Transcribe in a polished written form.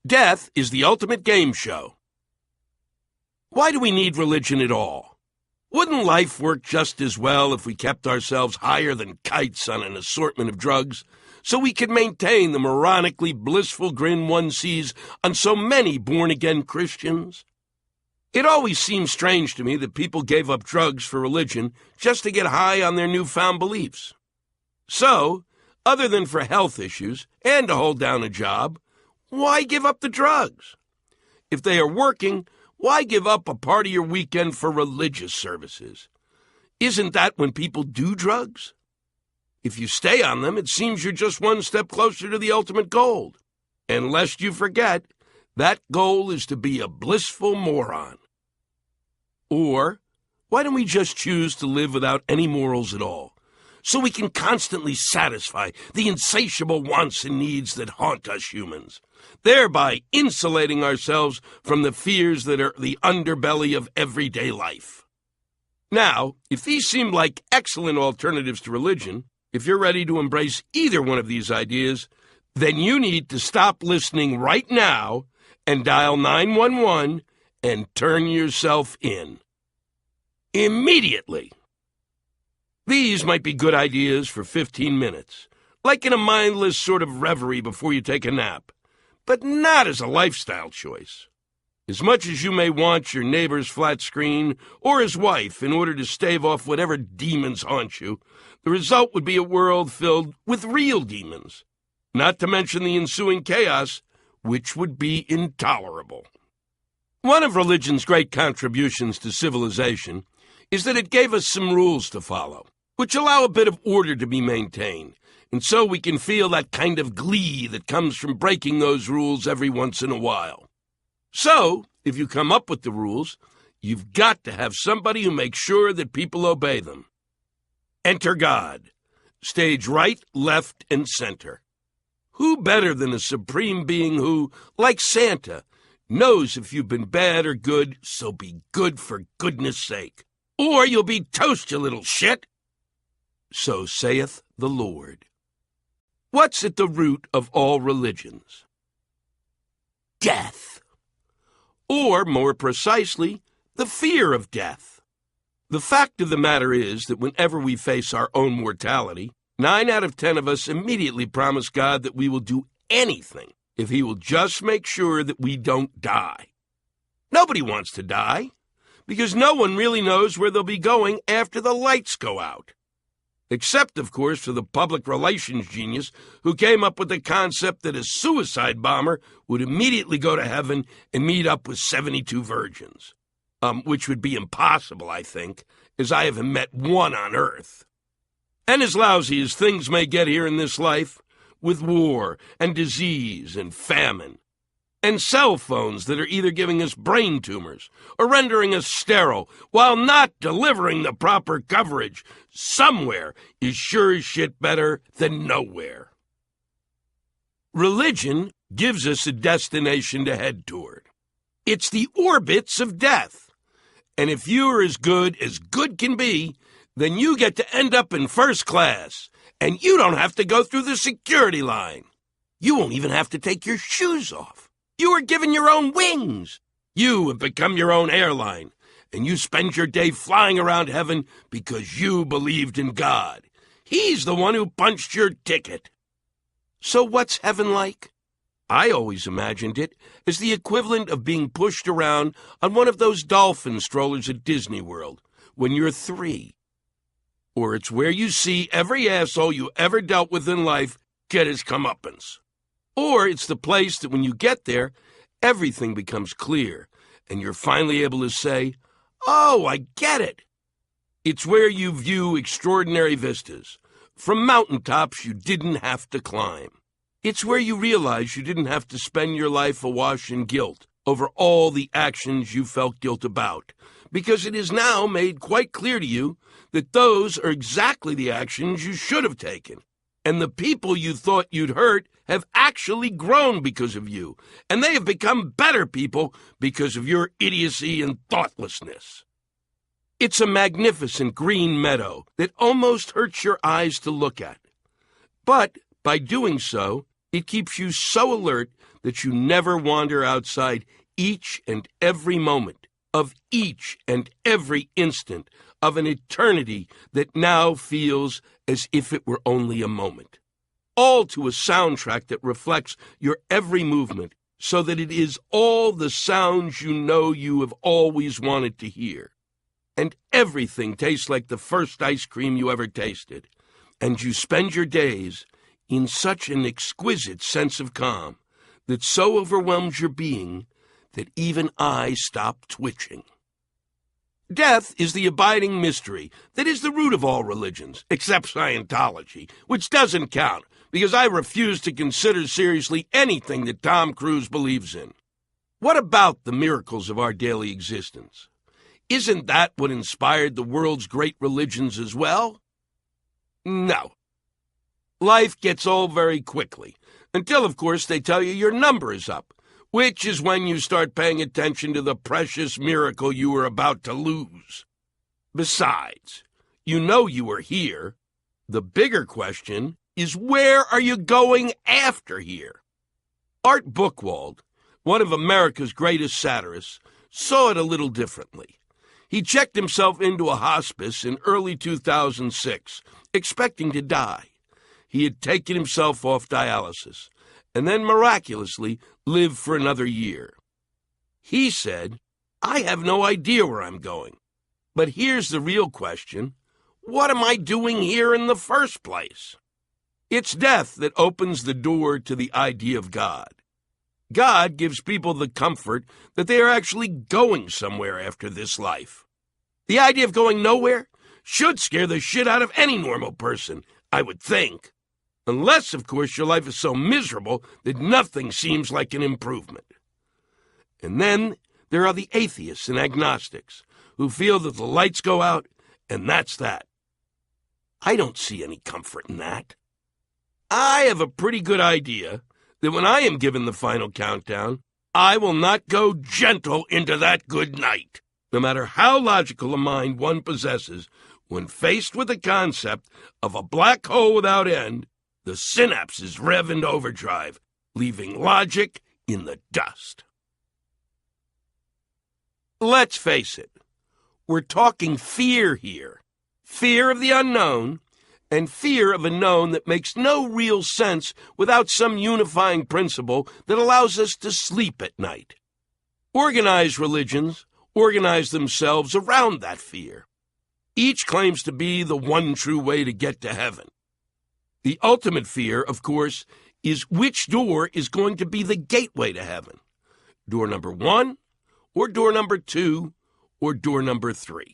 Death is the ultimate game show. Why do we need religion at all? Wouldn't life work just as well if we kept ourselves higher than kites on an assortment of drugs, so we could maintain the moronically blissful grin one sees on so many born-again Christians? It always seemed strange to me that people gave up drugs for religion just to get high on their newfound beliefs. So, other than for health issues and to hold down a job, why give up the drugs? If they are working, why give up a part of your weekend for religious services? Isn't that when people do drugs? If you stay on them, it seems you're just one step closer to the ultimate goal. And lest you forget, that goal is to be a blissful moron. Or, why don't we just choose to live without any morals at all, so we can constantly satisfy the insatiable wants and needs that haunt us humans, thereby insulating ourselves from the fears that are the underbelly of everyday life? Now, if these seem like excellent alternatives to religion, if you're ready to embrace either one of these ideas, then you need to stop listening right now and dial 911 and turn yourself in. Immediately. These might be good ideas for 15 minutes, like in a mindless sort of reverie before you take a nap, but not as a lifestyle choice. As much as you may want your neighbor's flat screen or his wife in order to stave off whatever demons haunt you, the result would be a world filled with real demons, not to mention the ensuing chaos, which would be intolerable. One of religion's great contributions to civilization is that it gave us some rules to follow, which allow a bit of order to be maintained, and so we can feel that kind of glee that comes from breaking those rules every once in a while. So, if you come up with the rules, you've got to have somebody who makes sure that people obey them. Enter God. Stage right, left, and center. Who better than a supreme being who, like Santa, knows if you've been bad or good, so be good for goodness sake. Or you'll be toast, you little shit. So saith the Lord. What's at the root of all religions? Death. Or, more precisely, the fear of death. The fact of the matter is that whenever we face our own mortality, 9 out of 10 of us immediately promise God that we will do anything if he will just make sure that we don't die. Nobody wants to die, because no one really knows where they'll be going after the lights go out. Except, of course, for the public relations genius who came up with the concept that a suicide bomber would immediately go to heaven and meet up with 72 virgins. Which would be impossible, I think, as I haven't met one on Earth. And as lousy as things may get here in this life, with war and disease and famine, and cell phones that are either giving us brain tumors or rendering us sterile while not delivering the proper coverage, somewhere is sure as shit better than nowhere. Religion gives us a destination to head toward. It's the orbits of death. And if you're as good can be, then you get to end up in first class, and you don't have to go through the security line. You won't even have to take your shoes off. You are given your own wings. You have become your own airline, and you spend your day flying around heaven because you believed in God. He's the one who punched your ticket. So what's heaven like? I always imagined it as the equivalent of being pushed around on one of those dolphin strollers at Disney World when you're 3. Or it's where you see every asshole you ever dealt with in life get his comeuppance. Or it's the place that when you get there, everything becomes clear, and you're finally able to say, "Oh, I get it." It's where you view extraordinary vistas, from mountaintops you didn't have to climb. It's where you realize you didn't have to spend your life awash in guilt over all the actions you felt guilt about, because it is now made quite clear to you that those are exactly the actions you should have taken. And the people you thought you'd hurt have actually grown because of you, and they have become better people because of your idiocy and thoughtlessness. It's a magnificent green meadow that almost hurts your eyes to look at. But by doing so, it keeps you so alert that you never wander outside each and every moment of each and every instant of an eternity that now feels as if it were only a moment. All to a soundtrack that reflects your every movement so that it is all the sounds you know you have always wanted to hear. And everything tastes like the first ice cream you ever tasted. And you spend your days in such an exquisite sense of calm that so overwhelms your being that even I stop twitching. Death is the abiding mystery that is the root of all religions, except Scientology, which doesn't count, because I refuse to consider seriously anything that Tom Cruise believes in. What about the miracles of our daily existence? Isn't that what inspired the world's great religions as well? No. Life gets old very quickly, until, of course, they tell you your number is up, which is when you start paying attention to the precious miracle you were about to lose. Besides, you know you are here. The bigger question is, where are you going after here? Art Buchwald, one of America's greatest satirists, saw it a little differently. He checked himself into a hospice in early 2006, expecting to die. He had taken himself off dialysis, and then miraculously lived for another year. He said, "I have no idea where I'm going. But here's the real question. What am I doing here in the first place?" It's death that opens the door to the idea of God. God gives people the comfort that they are actually going somewhere after this life. The idea of going nowhere should scare the shit out of any normal person, I would think. Unless, of course, your life is so miserable that nothing seems like an improvement. And then there are the atheists and agnostics who feel that the lights go out and that's that. I don't see any comfort in that. I have a pretty good idea that when I am given the final countdown, I will not go gentle into that good night. No matter how logical a mind one possesses, when faced with the concept of a black hole without end, the synapses rev into overdrive, leaving logic in the dust. Let's face it, we're talking fear here. Fear of the unknown, and fear of a known that makes no real sense without some unifying principle that allows us to sleep at night. Organized religions organize themselves around that fear. Each claims to be the one true way to get to heaven. The ultimate fear, of course, is which door is going to be the gateway to heaven. Door number 1, or door number 2, or door number 3.